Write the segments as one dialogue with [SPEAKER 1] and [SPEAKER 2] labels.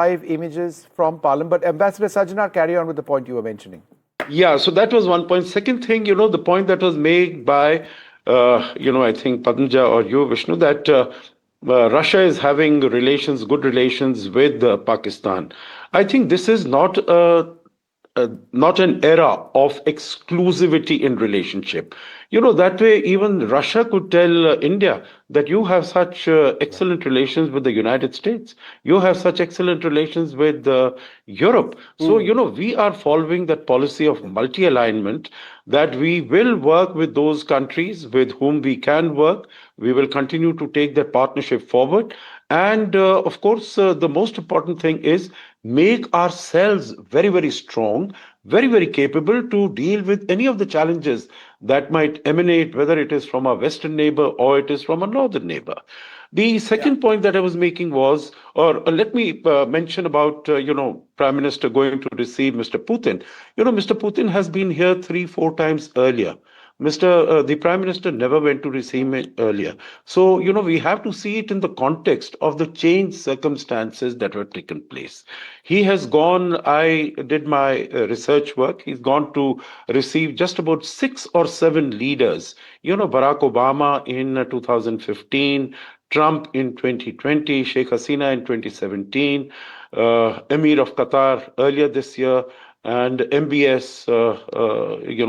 [SPEAKER 1] Live images from Palam. But Ambassador Sajjanar, carry on with the point you were mentioning.
[SPEAKER 2] Yeah, so that was one point. Second thing, the point that was made by, I think Padmja or you, Vishnu, that Russia is having good relations with Pakistan. I think this is not an era of exclusivity in relationship. That way even Russia could tell India that you have such excellent relations with the United States. You have such excellent relations with Europe. So, we are following that policy of multi-alignment, that we will work with those countries with whom we can work. We will continue to take that partnership forward. And of course, the most important thing is make ourselves very, very strong, very, very capable to deal with any of the challenges that might emanate, whether it is from a Western neighbor or it is from a Northern neighbor. The second point that I was making was, or let me mention about, Prime Minister going to receive Mr. Putin. Mr. Putin has been here 3-4 times earlier. The Prime Minister never went to receive him earlier. So, we have to see it in the context of the changed circumstances that were taken place. He has gone, I did my research work, he's gone to receive just about 6 or 7 leaders. Barack Obama in 2015, Trump in 2020, Sheikh Hasina in 2017, Emir of Qatar earlier this year, and MBS,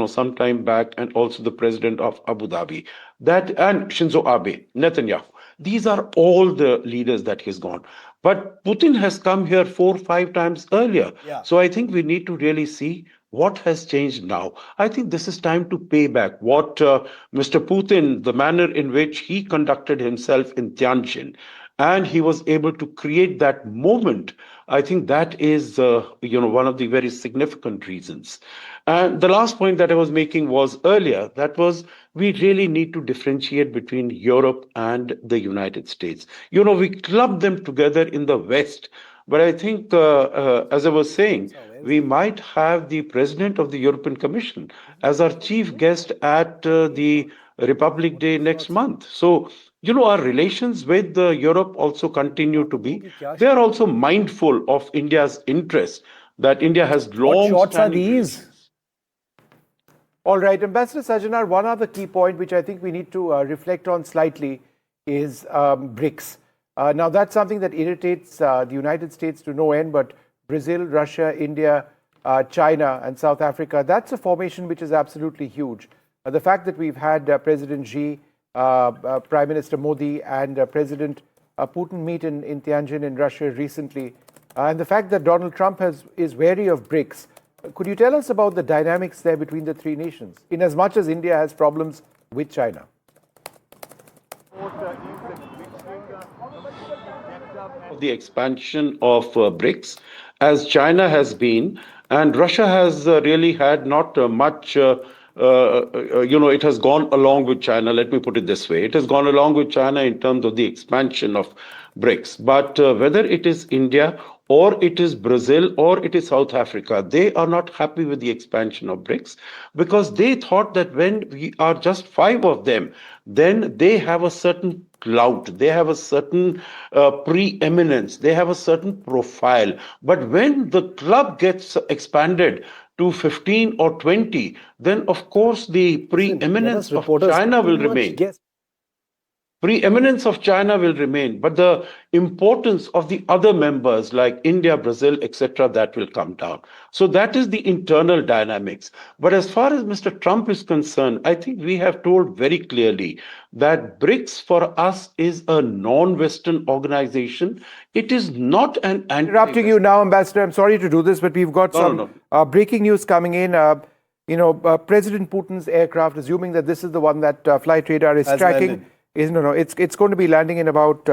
[SPEAKER 2] some time back, and also the president of Abu Dhabi, and Shinzo Abe, Netanyahu. These are all the leaders that he's gone. But Putin has come here 4-5 times earlier. Yeah. So I think we need to really see what has changed now. I think this is time to pay back what Mr. Putin, the manner in which he conducted himself in Tianjin, and he was able to create that moment. I think that is, one of the very significant reasons. And the last point that I was making was earlier, that was we really need to differentiate between Europe and the United States. We club them together in the West. But I think, as I was saying, we might have the president of the European Commission as our chief guest at the Republic Day next month. So, our relations with Europe also continue to be. They are also mindful of India's interest, that India has long.
[SPEAKER 1] What shots are these? All right, Ambassador Sajjanar, one other key point which I think we need to reflect on slightly is BRICS. Now, that's something that irritates the United States to no end, but Brazil, Russia, India, China, and South Africa, that's a formation which is absolutely huge. The fact that we've had President Xi, Prime Minister Modi, and President Putin meet in Tianjin in Russia recently, and the fact that Donald Trump is wary of BRICS, could you tell us about the dynamics there between the three nations, in as much as India has problems with China?
[SPEAKER 2] The expansion of BRICS, as China has been, and Russia has really had not much. It has gone along with China. Let me put it this way: it has gone along with China in terms of the expansion of BRICS. But whether it is India or it is Brazil or it is South Africa, they are not happy with the expansion of BRICS, because they thought that when we are just 5 of them, then they have a certain clout, they have a certain preeminence, they have a certain profile. But when the club gets expanded to 15 or 20, then of course the preeminence of China will remain. Preeminence of China will remain, but the importance of the other members like India, Brazil, etc., that will come down. So that is the internal dynamics. But as far as Mr. Trump is concerned, I think we have told very clearly that BRICS for us is a non-Western organization. It is not an anti-Western.
[SPEAKER 1] Interrupting you now, Ambassador. I'm sorry to do this, but we've got some breaking news coming in. President Putin's aircraft, assuming that this is the one that Flight Radar is tracking. It's going to be landing in about 2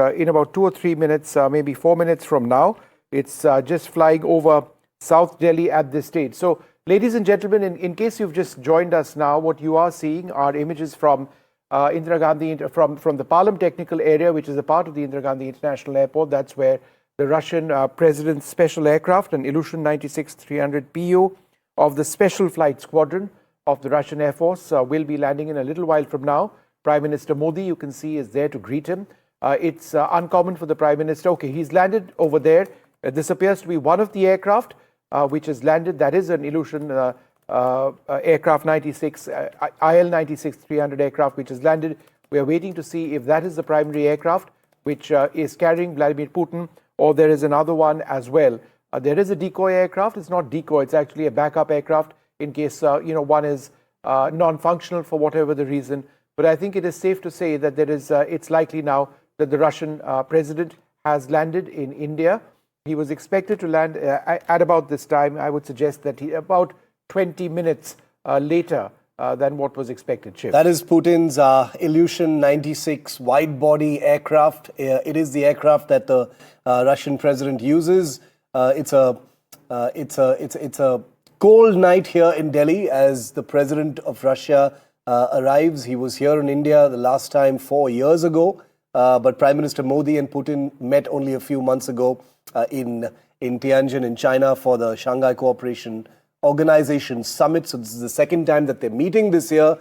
[SPEAKER 1] or 3 minutes, maybe 4 minutes from now. It's just flying over South Delhi at this stage. So, ladies and gentlemen, in case you've just joined us now, what you are seeing are images from Indira Gandhi, from the Palam technical area, which is a part of the Indira Gandhi International Airport. That's where the Russian President's special aircraft, an Ilyushin 96-300 PU of the Special Flight Squadron of the Russian Air Force, will be landing in a little while from now. Prime Minister Modi, you can see, is there to greet him. It's uncommon for the Prime Minister. Okay, he's landed over there. This appears to be one of the aircraft which has landed. That is an Illusion aircraft 96, IL-96 300 aircraft which has landed. We are waiting to see if that is the primary aircraft which is carrying Vladimir Putin, or there is another one as well. There is a decoy aircraft. It's not decoy, it's actually a backup aircraft in case one is non-functional for whatever the reason. But I think it is safe to say that there is it's likely now that the Russian president has landed in India. He was expected to land at about this time. I would suggest that about 20 minutes later than what was expected. Shiv.
[SPEAKER 3] That is Putin's Illusion 96 wide-body aircraft. It is the aircraft that the Russian president uses. It's a cold night here in Delhi as the president of Russia arrives. He was here in India the last time 4 years ago, but Prime Minister Modi and Putin met only a few months ago in Tianjin in China for the Shanghai Cooperation Organization Summit. So this is the second time that they're meeting this year.